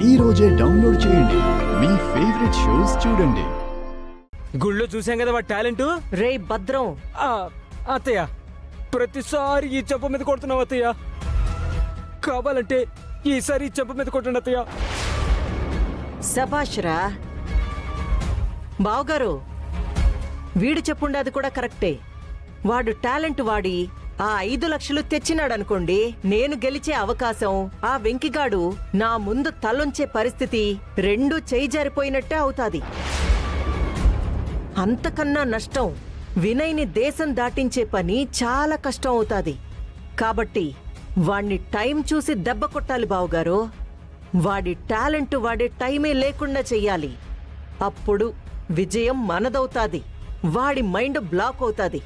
ఈ రోజే డౌన్లోడ్ చేయండి, మీ ఫేవరెట్ షోస్ చూడండి. గుళ్ళో చూసాం కదా వాడి టాలెంట్. రే భద్రం, అత్తయ్య ప్రతిసారి ఈ చెప్ప మీద కొడుతున్నావు అత్తయ్య. కావాలంటే ఈసారి ఈ చెప్ప మీద కొట్టండి అత్తయ్య. శభాష్ రా బావగారు. వీడు చెప్పుండే అది కూడా కరెక్టే. వాడు టాలెంట్ వాడి ఆ 5 లక్షలు తెచ్చినాడనుకోండి, నేను గెలిచే అవకాశం, ఆ వెంకిగాడు నా ముందు తలొంచే పరిస్థితి రెండూ చేయి జారిపోయినట్టే అవుతాది. అంతకన్నా నష్టం వినయ్ని దేశం దాటించే పని చాలా కష్టం అవుతాది. కాబట్టి వాణ్ణి టైం చూసి దెబ్బ కొట్టాలి బావుగారు. వాడి టాలెంట్ వాడే టైమే లేకుండా చెయ్యాలి. అప్పుడు విజయం మనదవుతాది. వాడి మైండ్ బ్లాక్ అవుతాది.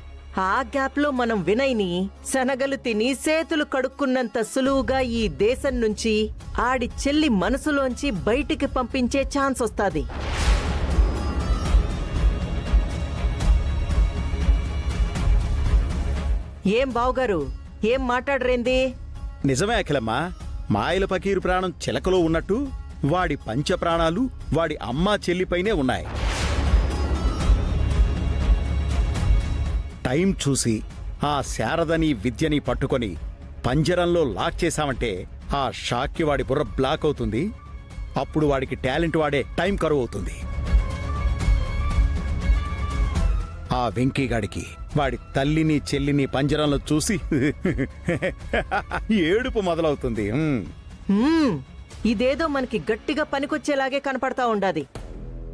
ఆ గ్యాప్లో మనం వినయ్ని శనగలు తిని చేతులు కడుక్కున్నంత సులువుగా ఈ దేశం నుంచి ఆడి చెల్లి మనసులోంచి బయటికి పంపించే ఛాన్స్ వస్తాది. ఏం బావుగారు, ఏం మాట్లాడరేంది? నిజమే అఖిలమ్మా. మాయల పకీరు ప్రాణం చిలకలో ఉన్నట్టు వాడి పంచ ప్రాణాలు వాడి అమ్మా చెల్లిపైనే ఉన్నాయి. టైం చూసి ఆ శారదని విద్యని పట్టుకొని పంజరంలో లాక్ చేశామంటే ఆ షాక్కి వాడి బుర్ర బ్లాక్ అవుతుంది. అప్పుడు వాడికి టాలెంట్ వాడే టైం కరువు అవుతుంది. ఆ వెంకీగాడికి వాడి తల్లిని చెల్లిని పంజరంలో చూసి ఏడుపు మొదలవుతుంది. ఇదేదో మనకి గట్టిగా పనికొచ్చేలాగే కనపడతా ఉండాది.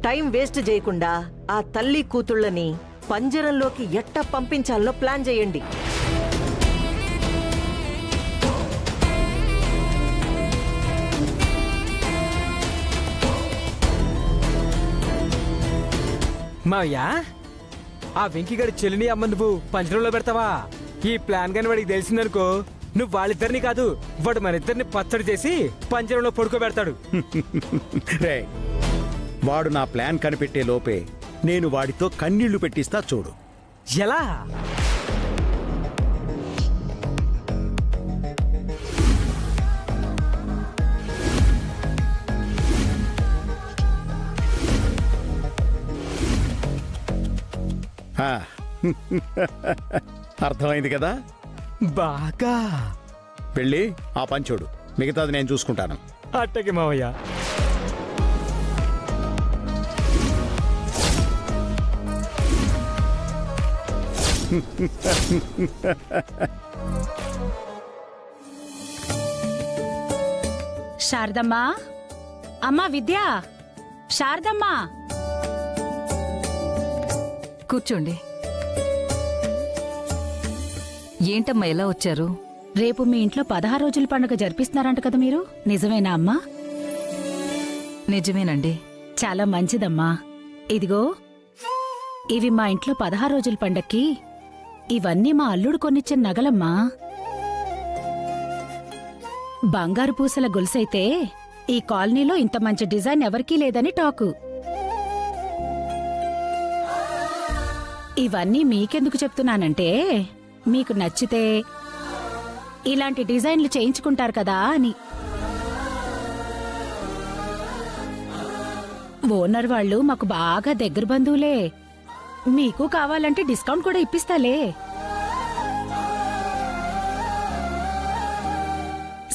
టైం వేస్ట్ చేయకుండా ఆ తల్లి కూతుళ్ళని పంజరంలోకి ఎట్టా పంపించాలో ప్లాన్ చేయండి. మావయ్యా, ఆ వెంకిగాడి చెల్లిని అమ్మ నువ్వు పంజరంలో పెడతావా? ఈ ప్లాన్ గాని వాడికి తెలిసిందనుకో, నువ్వు వాళ్ళిద్దరిని కాదు వాడు మన ఇద్దరిని పచ్చడి చేసి పంజరంలో పడుకోబెడతాడు. రే, వాడు నా ప్లాన్ కనిపెట్టే లోపే నేను వాడితో కన్నీళ్లు పెట్టిస్తా చూడు. ఎలా? అర్థమైంది కదా? బాగా. వెళ్ళి ఆ పంచోడు, మిగతాది నేను చూసుకుంటాను. అట్టకి మావయ్య. శారదమ్మా, అమ్మా విద్య, శారదమ్మా కూర్చోండి. ఏంటమ్మా ఎలా వచ్చారు? రేపు మీ ఇంట్లో 16 రోజుల పండుగ జరిపిస్తున్నారంట కదా మీరు, నిజమేనా అమ్మా? నిజమేనండి. చాలా మంచిదమ్మా. ఇదిగో ఇవి మా ఇంట్లో 16 రోజుల పండక్కి ఇవన్నీ మా అల్లుడు కొనిచ్చిన నగలమ్మా. బంగారు పూసల గొలుసైతే ఈ కాలనీలో ఇంత మంచి డిజైన్ ఎవరికీ లేదని టాకు. ఇవన్నీ మీకెందుకు చెప్తున్నానంటే, మీకు నచ్చితే ఇలాంటి డిజైన్లు చేయించుకుంటారు కదా అని. ఓనర్ వాళ్ళు మాకు బాగా దగ్గర బంధువులే. మీకు కావాలంటే డిస్కౌంట్ కూడా ఇప్పిస్తాలే.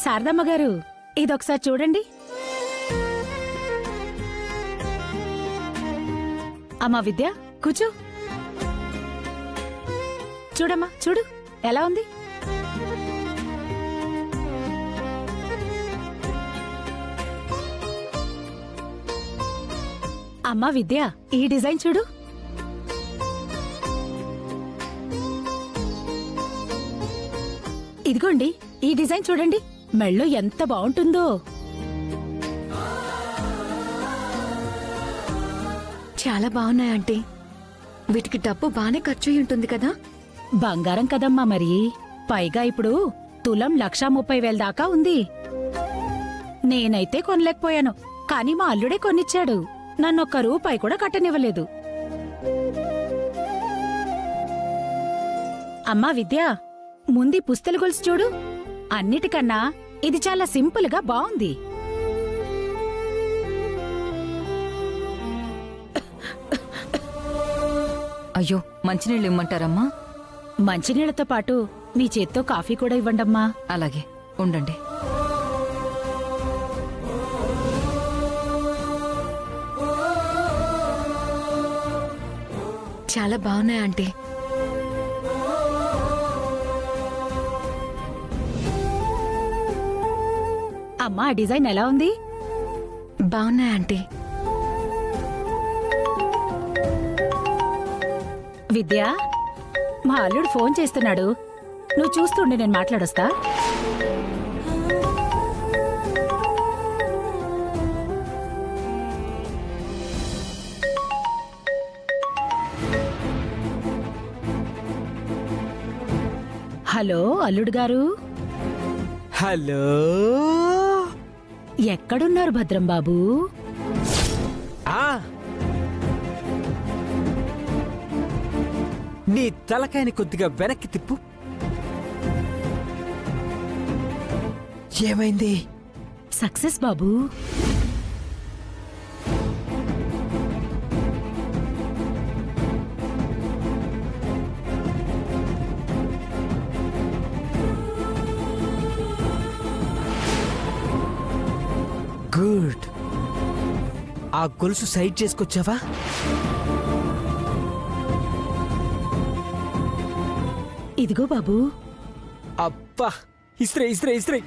శారదమ్మ గారు, ఇదొకసారి చూడండి. అమ్మా విద్య, కూర్చో. చూడమ్మా, చూడు ఎలా ఉంది. అమ్మా విద్య, ఈ డిజైన్ చూడు. ఇదిగోండి, ఈ డిజైన్ చూడండి, మెళ్ళో ఎంత బాగుంటుందో. చాలా బాగున్నాయి ఆంటీ. వీటికి డబ్బు బానే ఖర్చు అయి ఉంటుంది కదా? బంగారం కదమ్మా మరి. పైగా ఇప్పుడు తులం 1,30,000 దాకా ఉంది. నేనైతే కొనలేకపోయాను, కానీ మా అల్లుడే కొనిచ్చాడు. నన్నొక్క రూపాయి కూడా కట్టనివ్వలేదు. అమ్మా విద్య, ముందు పుస్తల గొలుసు చూడు. అన్నిటికన్నా ఇది చాలా సింపుల్ గా బాగుంది. అయ్యో మంచినీళ్ళు ఇమ్మంటారమ్మా? మంచినీళ్లతో పాటు మీ చేత్తో కాఫీ కూడా ఇవ్వండమ్మా. అలాగే ఉండండి. చాలా బాగున్నాయి ఆంటీ. అమ్మా ఆ డిజైన్ ఎలా ఉంది? బాగున్నాయి ఆంటీ. విద్య, మా అల్లుడు ఫోన్ చేస్తున్నాడు, నువ్వు చూస్తుండే, నేను మాట్లాడొస్తా. హలో అల్లుడు గారు. హలో, ఎక్కడున్నారు భద్రం బాబు? నీ తలకాయని కొద్దిగా వెనక్కి తిప్పు. ఏమైంది? సక్సెస్ బాబు. గుడ్. ఆ గొలుసు సైడ్ చేసుకొచ్చావా? ఇదిగో బాబు. అబ్బా, ఇస్త్రీ ఇస్త్రీ ఇస్త్రీ.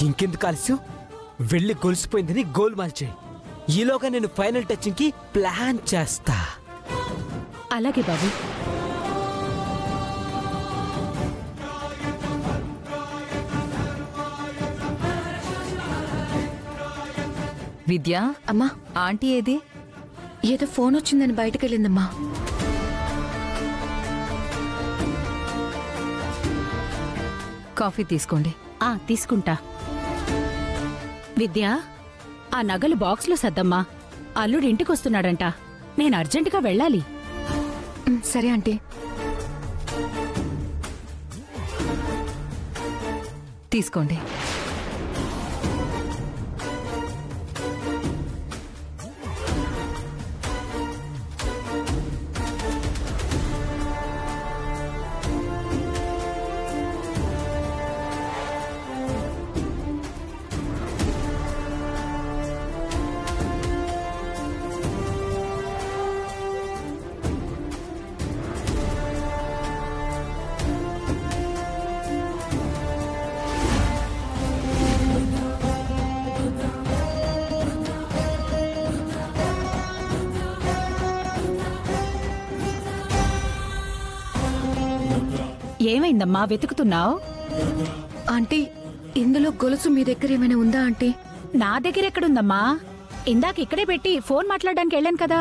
ఇంకెందుకు ఆలస్యం? వెళ్ళి గొలిసిపోయిందని గోల్ మార్చేయి. ఈలోగా నేను ఫైనల్ టచింగ్ కి ప్లాన్ చేస్తా. అలాగే బాబు. విద్య, అమ్మా, ఆంటీ ఏది? ఏదో ఫోన్ వచ్చిందని బయటకెళ్ళిందమ్మా. కాఫీ తీసుకోండి. తీసుకుంటా. విద్య, ఆ నగలు బాక్స్లో సద్దమ్మా. అల్లుడు ఇంటికొస్తున్నాడంట, నేను అర్జెంటుగా వెళ్ళాలి. సరే ఆంటీ. తీసుకోండి. ఏమైందమ్మా, వెతుకుతున్నావు? ఆంటీ, ఇందులో గొలుసు మీ దగ్గర ఏమైనా ఉందా ఆంటీ? నా దగ్గర ఎక్కడుందమ్మా? ఇందాక ఇక్కడే పెట్టి ఫోన్ మాట్లాడడానికి వెళ్ళాను కదా.